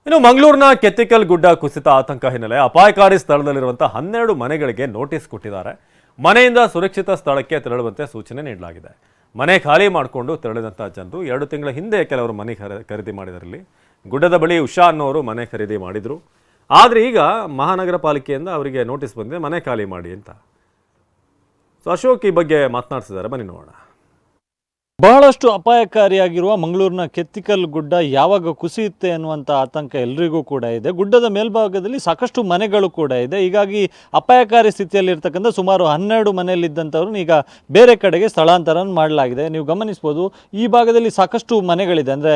ಇನ್ನು ಮಂಗಳೂರಿನ ಕೆತ್ತಿಕಲ್ ಗುಡ್ಡ ಕುಸಿತ ಆತಂಕ ಹಿನ್ನೆಲೆ ಅಪಾಯಕಾರಿ ಸ್ಥಳದಲ್ಲಿರುವಂತಹ 12 ಮನೆಗಳಿಗೆ ನೋಟಿಸ್ ಕೊಟ್ಟಿದ್ದಾರೆ. ಮನೆಯಿಂದ ಸುರಕ್ಷಿತ ಸ್ಥಳಕ್ಕೆ ತೆರಳುವಂತೆ ಸೂಚನೆ ನೀಡಲಾಗಿದೆ. ಮನೆ ಖಾಲಿ ಮಾಡಿಕೊಂಡು ತೆರಳಿದಂತಹ ಜನರು 2 ತಿಂಗಳ ಹಿಂದೆ ಕೆಲವರು ಮನೆ ಖರೀದಿ ಮಾಡಿದರಲ್ಲಿ ಗುಡ್ಡದ ಬಳಿ ಉಷಾ ಅನ್ನೋರು ಮನೆ ಖರೀದಿ ಮಾಡಿದ್ರು. ಆದರೆ ಈಗ ಮಹಾನಗರ ಪಾಲಿಕೆಯಿಂದ ಅವರಿಗೆ ನೋಟಿಸ್ ಬಂದಿದೆ, ಮನೆ ಖಾಲಿ ಮಾಡಿ ಅಂತ. ಸೊ ಅಶೋಕ್ ಈ ಬಗ್ಗೆ ಮಾತನಾಡ್ತಿದ್ದಾರೆ, ಬನ್ನಿ ನೋಡೋಣ. ಬಹಳಷ್ಟು ಅಪಾಯಕಾರಿಯಾಗಿರುವ ಮಂಗಳೂರಿನ ಕೆತ್ತಿಕಲ್ ಗುಡ್ಡ ಯಾವಾಗ ಕುಸಿಯುತ್ತೆ ಅನ್ನುವಂಥ ಆತಂಕ ಎಲ್ರಿಗೂ ಕೂಡ ಇದೆ. ಗುಡ್ಡದ ಮೇಲ್ಭಾಗದಲ್ಲಿ ಸಾಕಷ್ಟು ಮನೆಗಳು ಕೂಡ ಇದೆ. ಹೀಗಾಗಿ ಅಪಾಯಕಾರಿ ಸ್ಥಿತಿಯಲ್ಲಿರ್ತಕ್ಕಂಥ ಸುಮಾರು 12 ಮನೆಯಲ್ಲಿದ್ದಂಥವ್ರನ್ನ ಈಗ ಬೇರೆ ಕಡೆಗೆ ಸ್ಥಳಾಂತರ ಮಾಡಲಾಗಿದೆ. ನೀವು ಗಮನಿಸ್ಬೋದು, ಈ ಭಾಗದಲ್ಲಿ ಸಾಕಷ್ಟು ಮನೆಗಳಿದೆ. ಅಂದರೆ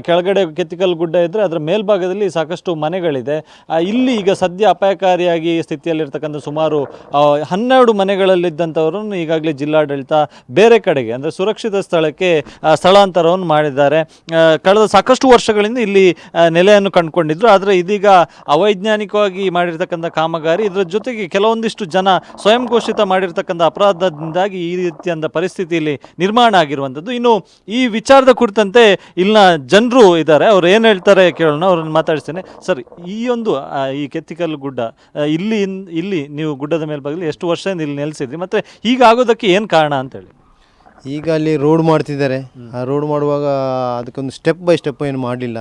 ಕೆಳಗಡೆ ಕೆತ್ತಿಕಲ್ ಗುಡ್ಡ ಇದ್ದರೆ ಅದರ ಮೇಲ್ಭಾಗದಲ್ಲಿ ಸಾಕಷ್ಟು ಮನೆಗಳಿದೆ. ಇಲ್ಲಿ ಈಗ ಸದ್ಯ ಅಪಾಯಕಾರಿಯಾಗಿ ಸ್ಥಿತಿಯಲ್ಲಿರ್ತಕ್ಕಂಥ ಸುಮಾರು 12 ಮನೆಗಳಲ್ಲಿದ್ದಂಥವ್ರನ್ನು ಈಗಾಗಲೇ ಜಿಲ್ಲಾಡಳಿತ ಬೇರೆ ಕಡೆಗೆ ಅಂದರೆ ಸುರಕ್ಷಿತ ಸ್ಥಳಕ್ಕೆ ಸ್ಥಳಾಂತರವನ್ನು ಮಾಡಿದ್ದಾರೆ. ಕಳೆದ ಸಾಕಷ್ಟು ವರ್ಷಗಳಿಂದ ಇಲ್ಲಿ ನೆಲೆಯನ್ನು ಕಂಡುಕೊಂಡಿದ್ರು. ಆದರೆ ಇದೀಗ ಅವೈಜ್ಞಾನಿಕವಾಗಿ ಮಾಡಿರ್ತಕ್ಕಂಥ ಕಾಮಗಾರಿ, ಇದರ ಜೊತೆಗೆ ಕೆಲವೊಂದಿಷ್ಟು ಜನ ಸ್ವಯಂ ಘೋಷಿತ ಮಾಡಿರ್ತಕ್ಕಂಥ ಅಪರಾಧದಿಂದಾಗಿ ಈ ರೀತಿಯಾದ ಪರಿಸ್ಥಿತಿಯಲ್ಲಿ ನಿರ್ಮಾಣ ಆಗಿರುವಂಥದ್ದು. ಇನ್ನು ಈ ವಿಚಾರದ ಕುರಿತಂತೆ ಇಲ್ಲಿನ ಜನರು ಇದ್ದಾರೆ, ಅವ್ರು ಏನು ಹೇಳ್ತಾರೆ ಕೇಳೋಣ, ಅವ್ರನ್ನ ಮಾತಾಡಿಸ್ತೇನೆ. ಸರ್, ಈ ಕೆತ್ತಿಕಲ್ ಗುಡ್ಡ ಇಲ್ಲಿ ನೀವು ಗುಡ್ಡದ ಮೇಲ್ಭಾಗದಲ್ಲಿ ಎಷ್ಟು ವರ್ಷದಿಂದ ಇಲ್ಲಿ ನೆಲೆಸಿದ್ರಿ, ಮತ್ತು ಹೀಗಾಗೋದಕ್ಕೆ ಏನು ಕಾರಣ ಅಂತೇಳಿ? ಈಗ ಅಲ್ಲಿ ರೋಡ್ ಮಾಡ್ತಿದ್ದಾರೆ. ಆ ರೋಡ್ ಮಾಡುವಾಗ ಅದಕ್ಕೊಂದು ಸ್ಟೆಪ್ ಬೈ ಸ್ಟೆಪ್ ಏನು ಮಾಡಲಿಲ್ಲ,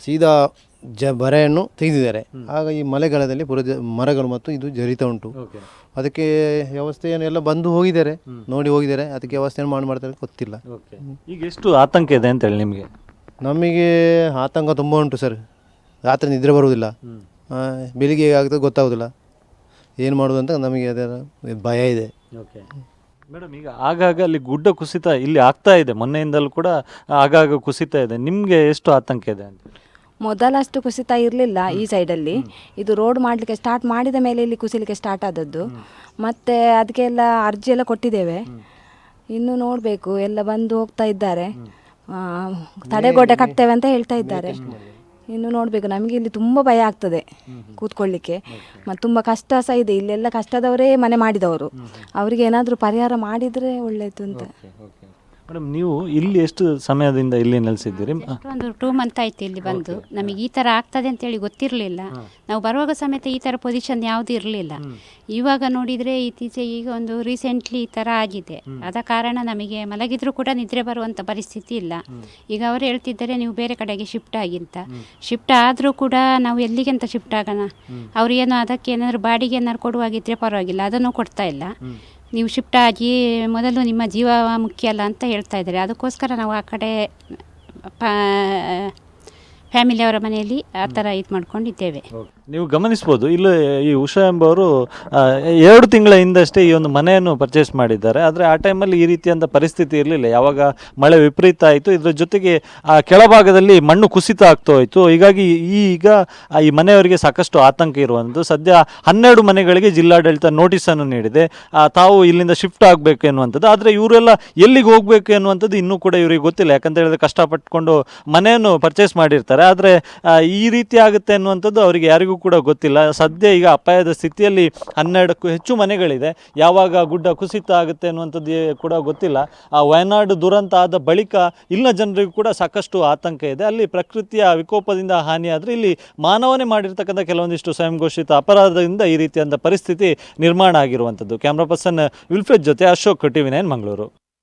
ಸೀದಾ ಬರೆಯನ್ನು ತೆಗೆದಿದ್ದಾರೆ. ಆಗ ಈ ಮಳೆಗಾಲದಲ್ಲಿ ಮರಗಳು ಮತ್ತು ಇದು ಜರಿತಾ ಉಂಟು. ಅದಕ್ಕೆ ವ್ಯವಸ್ಥೆಯನ್ನು ಎಲ್ಲ ಬಂದು ಹೋಗಿದ್ದಾರೆ, ನೋಡಿ ಹೋಗಿದ್ದಾರೆ. ಅದಕ್ಕೆ ವ್ಯವಸ್ಥೆಯನ್ನು ಮಾಡ್ತಾರೆ ಗೊತ್ತಿಲ್ಲ. ಈಗ ಎಷ್ಟು ಆತಂಕ ಇದೆ ಅಂತೇಳಿ ನಿಮಗೆ? ನಮಗೆ ಆತಂಕ ತುಂಬ ಉಂಟು ಸರ್. ರಾತ್ರಿ ನಿದ್ರೆ ಬರುವುದಿಲ್ಲ, ಬೆಳಿಗ್ಗೆ ಆಗ್ತದೆ ಗೊತ್ತಾಗೋದಿಲ್ಲ, ಏನು ಮಾಡೋದು ಅಂತ ನಮಗೆ ಅದರ ಭಯ ಇದೆ. ಮೇಡಮ್, ಈಗ ಆಗಾಗ ಅಲ್ಲಿ ಗುಡ್ಡ ಕುಸಿತ ಇಲ್ಲಿ ಆಗ್ತಾ ಇದೆ, ಮೊನ್ನೆಯಿಂದಲೂ ಕೂಡ ಆಗಾಗ ಕುಸಿತಾ ಇದೆ. ನಿಮಗೆ ಎಷ್ಟು ಆತಂಕ ಇದೆ ಅಂತ? ಮೊದಲಷ್ಟು ಕುಸಿತ ಇರಲಿಲ್ಲ ಈ ಸೈಡಲ್ಲಿ. ಇದು ರೋಡ್ ಮಾಡಲಿಕ್ಕೆ ಸ್ಟಾರ್ಟ್ ಮಾಡಿದ ಮೇಲೆ ಇಲ್ಲಿ ಕುಸಿಲಿಕ್ಕೆ ಸ್ಟಾರ್ಟ್ ಆದದ್ದು. ಮತ್ತು ಅದಕ್ಕೆಲ್ಲ ಅರ್ಜಿ ಎಲ್ಲ ಕೊಟ್ಟಿದ್ದೇವೆ, ಇನ್ನು ನೋಡಬೇಕು. ಎಲ್ಲ ಬಂದು ಹೋಗ್ತಾ ಇದ್ದಾರೆ, ತಡೆಗೋಡೆ ಕಟ್ತೇವೆ ಅಂತ ಹೇಳ್ತಾ ಇದ್ದಾರೆ. ಇನ್ನು ನೋಡಬೇಕು. ನಮಗೆ ಇಲ್ಲಿ ತುಂಬ ಭಯ ಆಗ್ತದೆ ಕೂತ್ಕೊಳ್ಳಿಕ್ಕೆ, ಮತ್ತು ತುಂಬ ಕಷ್ಟ ಸಹ ಇದೆ. ಇಲ್ಲೆಲ್ಲ ಕಷ್ಟದವರೇ ಮನೆ ಮಾಡಿದವರು, ಅವರಿಗೆ ಏನಾದರೂ ಪರಿಹಾರ ಮಾಡಿದರೆ ಒಳ್ಳೆಯದು ಅಂತ. ಮೇಡಮ್, ನೀವು ಇಲ್ಲಿ ಎಷ್ಟು ಸಮಯದಿಂದ ಇಲ್ಲಿ ನೆಲೆಸಿದ್ದೀರಿ? ಒಂದು 2 ಮಂತ್ ಆಯ್ತು ಇಲ್ಲಿ ಬಂದು. ನಮಗೆ ಈ ಥರ ಆಗ್ತದೆ ಅಂತೇಳಿ ಗೊತ್ತಿರಲಿಲ್ಲ. ನಾವು ಬರುವಾಗ ಸಮೇತ ಈ ಥರ ಪೊಸಿಷನ್ ಯಾವುದೂ ಇರಲಿಲ್ಲ. ಇವಾಗ ನೋಡಿದರೆ ಇತ್ತೀಚೆಗೆ ಈಗ ಒಂದು ರೀಸೆಂಟ್ಲಿ ಈ ಥರ ಆಗಿದೆ. ಆದ ಕಾರಣ ನಮಗೆ ಮಲಗಿದ್ರೂ ಕೂಡ ನಿದ್ರೆ ಬರುವಂಥ ಪರಿಸ್ಥಿತಿ ಇಲ್ಲ. ಈಗ ಅವರು ಹೇಳ್ತಿದ್ದಾರೆ ನೀವು ಬೇರೆ ಕಡೆಗೆ ಶಿಫ್ಟ್ ಆಗಿ ಅಂತ. ಶಿಫ್ಟ್ ಆದರೂ ಕೂಡ ನಾವು ಎಲ್ಲಿಗೆ ಅಂತ ಶಿಫ್ಟ್ ಆಗೋಣ? ಅವ್ರು ಏನೋ ಅದಕ್ಕೆ ಏನಾದರೂ ಬಾಡಿಗೆ ಏನಾದ್ರು ಕೊಡುವಾಗಿದ್ದರೆ ಪರವಾಗಿಲ್ಲ, ಅದನ್ನು ಕೊಡ್ತಾ ಇಲ್ಲ. ನೀವು ಶಿಫ್ಟ್ ಆಗಿ ಮೊದಲು ನಿಮ್ಮ ಜೀವ ಮುಖ್ಯ ಅಲ್ಲ ಅಂತ ಹೇಳ್ತಾ ಇದ್ದಾರೆ. ಅದಕ್ಕೋಸ್ಕರ ನಾವು ಆ ಕಡೆ ಫ್ಯಾಮಿಲಿಯವರ ಮನೆಯಲ್ಲಿ ಆ ಥರ ಇದು ಮಾಡ್ಕೊಂಡಿದ್ದೇವೆ. ನೀವು ಗಮನಿಸ್ಬೋದು, ಇಲ್ಲಿ ಈ ಉಷಾ ಎಂಬವರು 2 ತಿಂಗಳ ಹಿಂದಷ್ಟೇ ಈ ಒಂದು ಮನೆಯನ್ನು ಪರ್ಚೇಸ್ ಮಾಡಿದ್ದಾರೆ. ಆದರೆ ಆ ಟೈಮಲ್ಲಿ ಈ ರೀತಿಯಾದ ಪರಿಸ್ಥಿತಿ ಇರಲಿಲ್ಲ. ಯಾವಾಗ ಮಳೆ ವಿಪರೀತ ಆಯಿತು, ಇದರ ಜೊತೆಗೆ ಆ ಕೆಳಭಾಗದಲ್ಲಿ ಮಣ್ಣು ಕುಸಿತ ಆಗ್ತಾ ಹೋಯಿತು. ಹೀಗಾಗಿ ಈಗ ಈ ಮನೆಯವರಿಗೆ ಸಾಕಷ್ಟು ಆತಂಕ ಇರುವಂಥದ್ದು. ಸದ್ಯ 12 ಮನೆಗಳಿಗೆ ಜಿಲ್ಲಾಡಳಿತ ನೋಟಿಸನ್ನು ನೀಡಿದೆ, ತಾವು ಇಲ್ಲಿಂದ ಶಿಫ್ಟ್ ಆಗಬೇಕು ಎನ್ನುವಂಥದ್ದು. ಆದರೆ ಇವರೆಲ್ಲ ಎಲ್ಲಿಗೆ ಹೋಗಬೇಕು ಎನ್ನುವಂಥದ್ದು ಇನ್ನೂ ಕೂಡ ಇವರಿಗೆ ಗೊತ್ತಿಲ್ಲ. ಯಾಕಂತ ಹೇಳಿದ್ರೆ ಕಷ್ಟಪಟ್ಟುಕೊಂಡು ಮನೆಯನ್ನು ಪರ್ಚೇಸ್ ಮಾಡಿರ್ತಾರೆ. ಆದರೆ ಈ ರೀತಿ ಆಗುತ್ತೆ ಅನ್ನುವಂಥದ್ದು ಅವರಿಗೆ ಯಾರಿಗೂ ಕೂಡ ಗೊತ್ತಿಲ್ಲ. ಸದ್ಯ ಈಗ ಅಪಾಯದ ಸ್ಥಿತಿಯಲ್ಲಿ 12ಕ್ಕೂ ಹೆಚ್ಚು ಮನೆಗಳಿದೆ. ಯಾವಾಗ ಗುಡ್ಡ ಕುಸಿತ ಆಗುತ್ತೆ ಅನ್ನುವಂಥದ್ದು ಕೂಡ ಗೊತ್ತಿಲ್ಲ. ಆ ವಯನಾಡು ದುರಂತ ಆದ ಬಳಿಕ ಇಲ್ಲಿನ ಜನರಿಗೂ ಕೂಡ ಸಾಕಷ್ಟು ಆತಂಕ ಇದೆ. ಅಲ್ಲಿ ಪ್ರಕೃತಿಯ ವಿಕೋಪದಿಂದ ಹಾನಿಯಾದರೆ ಇಲ್ಲಿ ಮಾನವನೇ ಮಾಡಿರ್ತಕ್ಕಂಥ ಕೆಲವೊಂದಿಷ್ಟು ಸ್ವಯಂ ಘೋಷಿತ ಅಪರಾಧದಿಂದ ಈ ರೀತಿಯಾದ ಪರಿಸ್ಥಿತಿ ನಿರ್ಮಾಣ ಆಗಿರುವಂಥದ್ದು. ಕ್ಯಾಮ್ರಾ ಪರ್ಸನ್ ವಿಲ್ಫ್ರೆಡ್ ಜೊತೆ ಅಶೋಕ್, TV9 ಮಂಗಳೂರು.